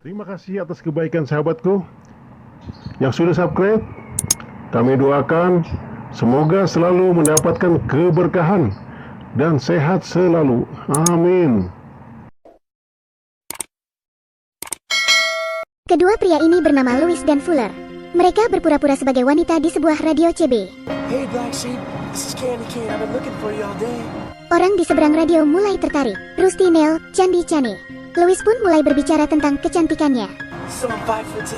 Terima kasih atas kebaikan sahabatku yang sudah subscribe. Kami doakan semoga selalu mendapatkan keberkahan dan sehat selalu. Amin. Kedua pria ini bernama Louis dan Fuller. Mereka berpura-pura sebagai wanita di sebuah radio CB. Hey Black Sheep, this is Candy Cane. I've been looking for you all day. Orang di seberang radio mulai tertarik. Rusty Nail, Candy Cane. Louis pun mulai berbicara tentang kecantikannya. So I'm 5'10".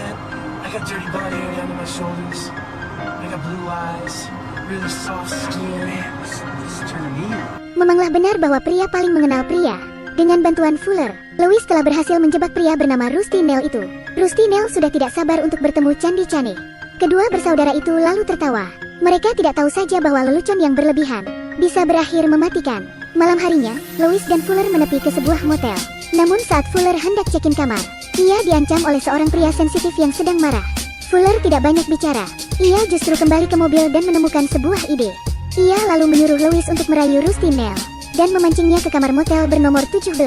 I got dirty blonde hair down to my shoulders. I got blue eyes, really soft skin. This is turning me on. Memanglah benar bahwa pria paling mengenal pria. Dengan bantuan Fuller, Louis telah berhasil menjebak pria bernama Rusty Nail itu. Rusty Nail sudah tidak sabar untuk bertemu Candy Cane. Kedua bersaudara itu lalu tertawa. Mereka tidak tahu saja bahwa lelucon yang berlebihan bisa berakhir mematikan. Malam harinya, Louis dan Fuller menepi ke sebuah motel. Namun saat Fuller hendak check-in kamar, ia diancam oleh seorang pria sensitif yang sedang marah. Fuller tidak banyak bicara. Ia justru kembali ke mobil dan menemukan sebuah ide. Ia lalu menyuruh Louis untuk merayu Rusty Nail dan memancingnya ke kamar motel bernomor 17.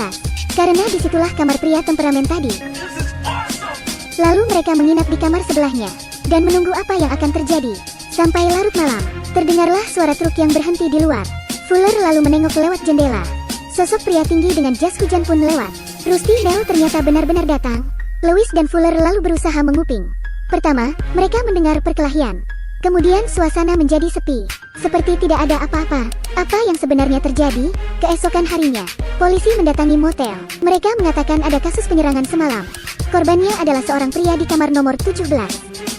Karena disitulah kamar pria temperamen tadi. Lalu mereka menginap di kamar sebelahnya dan menunggu apa yang akan terjadi. Sampai larut malam, terdengarlah suara truk yang berhenti di luar. Fuller lalu menengok lewat jendela. Sosok pria tinggi dengan jas hujan pun lewat. Rusty Nail ternyata benar-benar datang. Louis dan Fuller lalu berusaha menguping. Pertama, mereka mendengar perkelahian. Kemudian suasana menjadi sepi, seperti tidak ada apa-apa. Apa yang sebenarnya terjadi? Keesokan harinya, polisi mendatangi motel. Mereka mengatakan ada kasus penyerangan semalam. Korbannya adalah seorang pria di kamar nomor 17.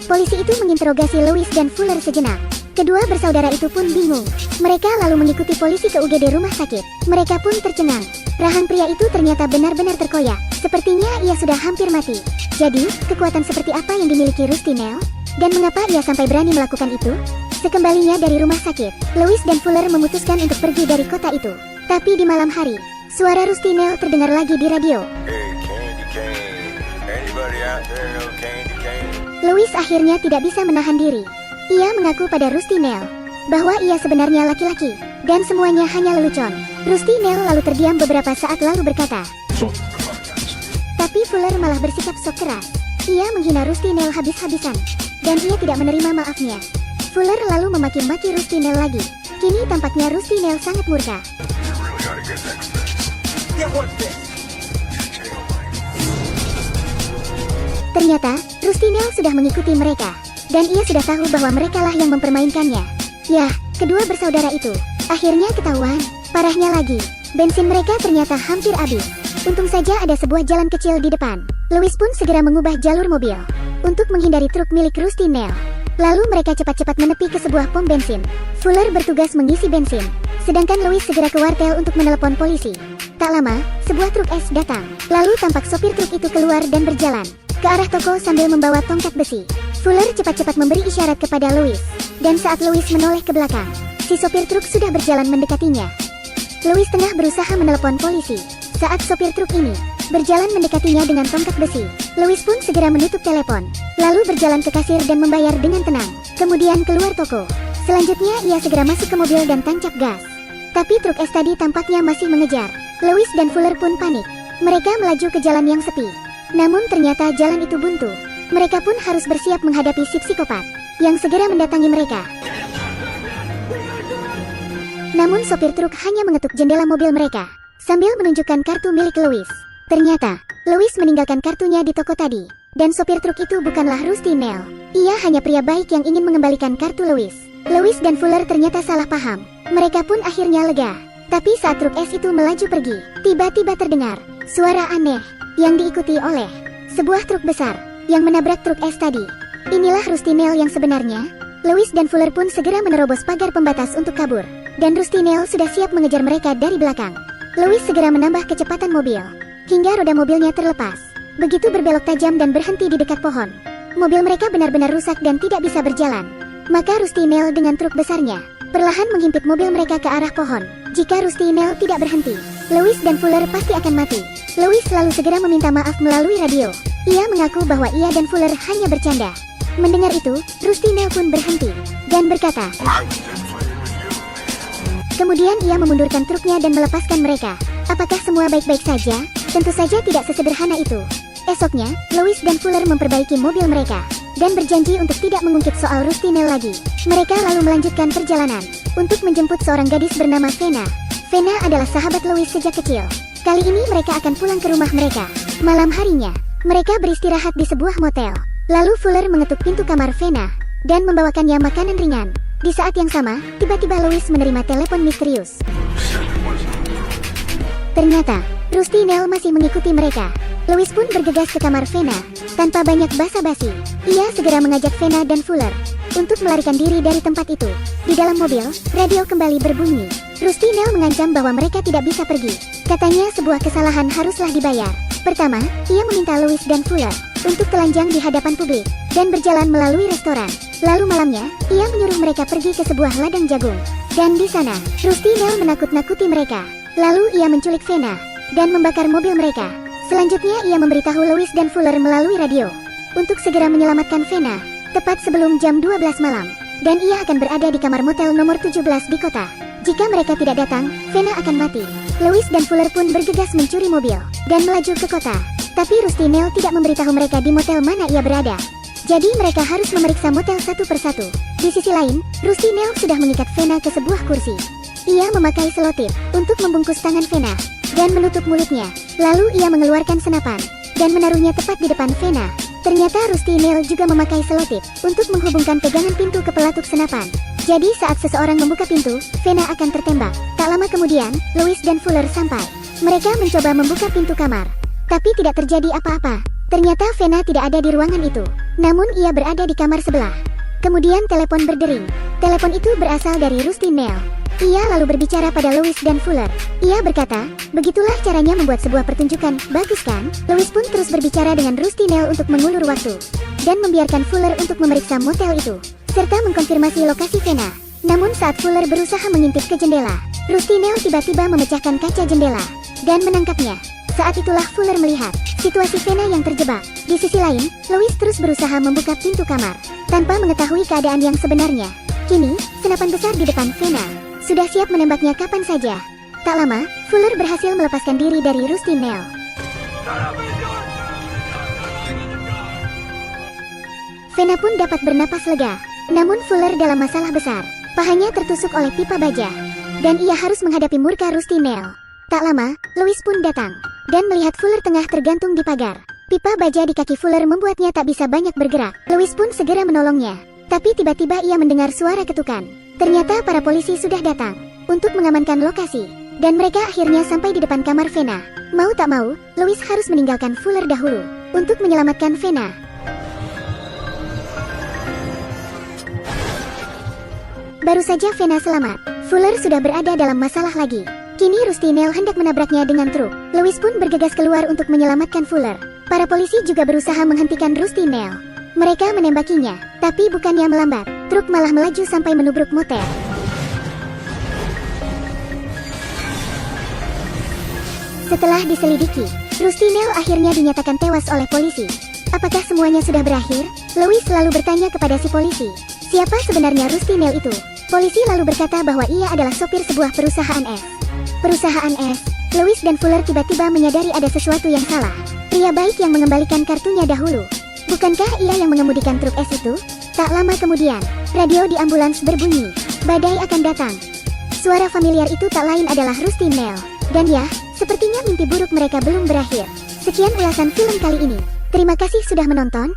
Polisi itu menginterogasi Louis dan Fuller sejenak. Kedua bersaudara itu pun bingung. Mereka lalu mengikuti polisi ke UGD rumah sakit. Mereka pun tercengang. Rahang pria itu ternyata benar-benar terkoyak. Sepertinya ia sudah hampir mati. Jadi, kekuatan seperti apa yang dimiliki Rusty Nail? Dan mengapa ia sampai berani melakukan itu? Sekembalinya dari rumah sakit, Louis dan Fuller memutuskan untuk pergi dari kota itu. Tapi di malam hari, suara Rusty Nail terdengar lagi di radio. Hey, Candy Cane. Anybody out there know Candy Cane? Louis akhirnya tidak bisa menahan diri. Ia mengaku pada Rusty Nail bahwa ia sebenarnya laki-laki dan semuanya hanya lelucon. Rusty Nail lalu terdiam beberapa saat lalu berkata, tapi Fuller malah bersikap sok keras. Ia menghina Rusty Nail habis-habisan dan ia tidak menerima maafnya. Fuller lalu memaki-maki Rusty Nail lagi. Kini tampaknya Rusty Nail sangat murka. Ternyata, Rusty Nail sudah mengikuti mereka. Dan ia sudah tahu bahwa merekalah yang mempermainkannya. Yah, kedua bersaudara itu akhirnya ketahuan. Parahnya lagi, bensin mereka ternyata hampir habis. Untung saja ada sebuah jalan kecil di depan. Louis pun segera mengubah jalur mobil untuk menghindari truk milik Rusty Nail. Lalu mereka cepat-cepat menepi ke sebuah pom bensin. Fuller bertugas mengisi bensin, sedangkan Louis segera ke wartel untuk menelepon polisi. Tak lama, sebuah truk es datang. Lalu tampak sopir truk itu keluar dan berjalan ke arah toko sambil membawa tongkat besi. Fuller cepat-cepat memberi isyarat kepada Louis. Dan saat Louis menoleh ke belakang, si sopir truk sudah berjalan mendekatinya. Louis tengah berusaha menelepon polisi saat sopir truk ini berjalan mendekatinya dengan tongkat besi. Louis pun segera menutup telepon, lalu berjalan ke kasir dan membayar dengan tenang. Kemudian keluar toko. Selanjutnya ia segera masuk ke mobil dan tancap gas. Tapi truk es tadi tampaknya masih mengejar. Louis dan Fuller pun panik. Mereka melaju ke jalan yang sepi. Namun ternyata jalan itu buntu. Mereka pun harus bersiap menghadapi si psikopat yang segera mendatangi mereka. Namun sopir truk hanya mengetuk jendela mobil mereka sambil menunjukkan kartu milik Louis. Ternyata, Louis meninggalkan kartunya di toko tadi. Dan sopir truk itu bukanlah Rusty Nail. Ia hanya pria baik yang ingin mengembalikan kartu Louis. Louis dan Fuller ternyata salah paham. Mereka pun akhirnya lega. Tapi saat truk es itu melaju pergi, tiba-tiba terdengar suara aneh yang diikuti oleh sebuah truk besar yang menabrak truk es tadi. Inilah Rusty Nail yang sebenarnya. Louis dan Fuller pun segera menerobos pagar pembatas untuk kabur. Dan Rusty Nail sudah siap mengejar mereka dari belakang. Louis segera menambah kecepatan mobil hingga roda mobilnya terlepas. Begitu berbelok tajam dan berhenti di dekat pohon. Mobil mereka benar-benar rusak dan tidak bisa berjalan. Maka Rusty Nail dengan truk besarnya perlahan menghimpit mobil mereka ke arah pohon. Jika Rusty Nail tidak berhenti, Louis dan Fuller pasti akan mati. Louis lalu segera meminta maaf melalui radio. Ia mengaku bahwa ia dan Fuller hanya bercanda. Mendengar itu, Rusty Nail pun berhenti dan berkata, kemudian ia memundurkan truknya dan melepaskan mereka. Apakah semua baik-baik saja? Tentu saja tidak sesederhana itu. Esoknya, Lois dan Fuller memperbaiki mobil mereka dan berjanji untuk tidak mengungkit soal Rusty Nail lagi. Mereka lalu melanjutkan perjalanan untuk menjemput seorang gadis bernama Fena. Fena adalah sahabat Lois sejak kecil. Kali ini mereka akan pulang ke rumah mereka. Malam harinya, mereka beristirahat di sebuah motel. Lalu Fuller mengetuk pintu kamar Fena dan membawakannya makanan ringan. Di saat yang sama, tiba-tiba Lois menerima telepon misterius. Ternyata, Rusty Nail masih mengikuti mereka. Lois pun bergegas ke kamar Fena. Tanpa banyak basa-basi, ia segera mengajak Fena dan Fuller untuk melarikan diri dari tempat itu. Di dalam mobil, radio kembali berbunyi. Rusty Nail mengancam bahwa mereka tidak bisa pergi. Katanya sebuah kesalahan haruslah dibayar. Pertama, ia meminta Lois dan Fuller untuk telanjang di hadapan publik dan berjalan melalui restoran. Lalu malamnya, ia menyuruh mereka pergi ke sebuah ladang jagung. Dan di sana, Rusty Nail menakut-nakuti mereka. Lalu ia menculik Fena dan membakar mobil mereka. Selanjutnya ia memberitahu Lois dan Fuller melalui radio untuk segera menyelamatkan Fena tepat sebelum jam 12 malam. Dan ia akan berada di kamar motel nomor 17 di kota. Jika mereka tidak datang, Fena akan mati. Lois dan Fuller pun bergegas mencuri mobil dan melaju ke kota. Tapi Rusty Nail tidak memberitahu mereka di motel mana ia berada. Jadi mereka harus memeriksa motel satu persatu. Di sisi lain, Rusty Nail sudah mengikat Fena ke sebuah kursi. Ia memakai selotip untuk membungkus tangan Fena dan menutup mulutnya. Lalu ia mengeluarkan senapan dan menaruhnya tepat di depan Fena. Ternyata Rusty Nail juga memakai selotip untuk menghubungkan pegangan pintu ke pelatuk senapan. Jadi saat seseorang membuka pintu, Fena akan tertembak. Tak lama kemudian, Lois dan Fuller sampai. Mereka mencoba membuka pintu kamar, tapi tidak terjadi apa-apa. Ternyata Fena tidak ada di ruangan itu. Namun ia berada di kamar sebelah. Kemudian telepon berdering. Telepon itu berasal dari Rusty Nail. Ia lalu berbicara pada Lois dan Fuller. Ia berkata, begitulah caranya membuat sebuah pertunjukan, bagus kan? Lois pun terus berbicara dengan Rusty Nail untuk mengulur waktu dan membiarkan Fuller untuk memeriksa motel itu serta mengkonfirmasi lokasi Fena. Namun saat Fuller berusaha mengintip ke jendela, Rusty Nail tiba-tiba memecahkan kaca jendela dan menangkapnya. Saat itulah Fuller melihat situasi Fena yang terjebak. Di sisi lain, Lois terus berusaha membuka pintu kamar tanpa mengetahui keadaan yang sebenarnya. Kini, senapan besar di depan Fena sudah siap menembaknya kapan saja. Tak lama, Fuller berhasil melepaskan diri dari Rusty Nail. Fena pun dapat bernapas lega. Namun Fuller dalam masalah besar. Pahanya tertusuk oleh pipa baja dan ia harus menghadapi murka Rusty Nail. Tak lama, Lois pun datang dan melihat Fuller tengah tergantung di pagar. Pipa baja di kaki Fuller membuatnya tak bisa banyak bergerak. Lois pun segera menolongnya. Tapi tiba-tiba ia mendengar suara ketukan. Ternyata para polisi sudah datang untuk mengamankan lokasi. Dan mereka akhirnya sampai di depan kamar Fena. Mau tak mau, Lois harus meninggalkan Fuller dahulu untuk menyelamatkan Fena. Baru saja Fena selamat, Fuller sudah berada dalam masalah lagi. Kini Rusty Nail hendak menabraknya dengan truk. Lois pun bergegas keluar untuk menyelamatkan Fuller. Para polisi juga berusaha menghentikan Rusty Nail. Mereka menembakinya, tapi bukannya melambat. Truk malah melaju sampai menubruk motel. Setelah diselidiki, Rusty Nail akhirnya dinyatakan tewas oleh polisi. Apakah semuanya sudah berakhir? Lois lalu bertanya kepada si polisi, siapa sebenarnya Rusty Nail itu? Polisi lalu berkata bahwa ia adalah sopir sebuah perusahaan es. Perusahaan es. Lois dan Fuller tiba-tiba menyadari ada sesuatu yang salah. Pria baik yang mengembalikan kartunya dahulu. Bukankah ia yang mengemudikan truk es itu? Tak lama kemudian, radio di ambulans berbunyi. Badai akan datang. Suara familiar itu tak lain adalah Rusty Nail. Dan ya, sepertinya mimpi buruk mereka belum berakhir. Sekian ulasan film kali ini. Terima kasih sudah menonton.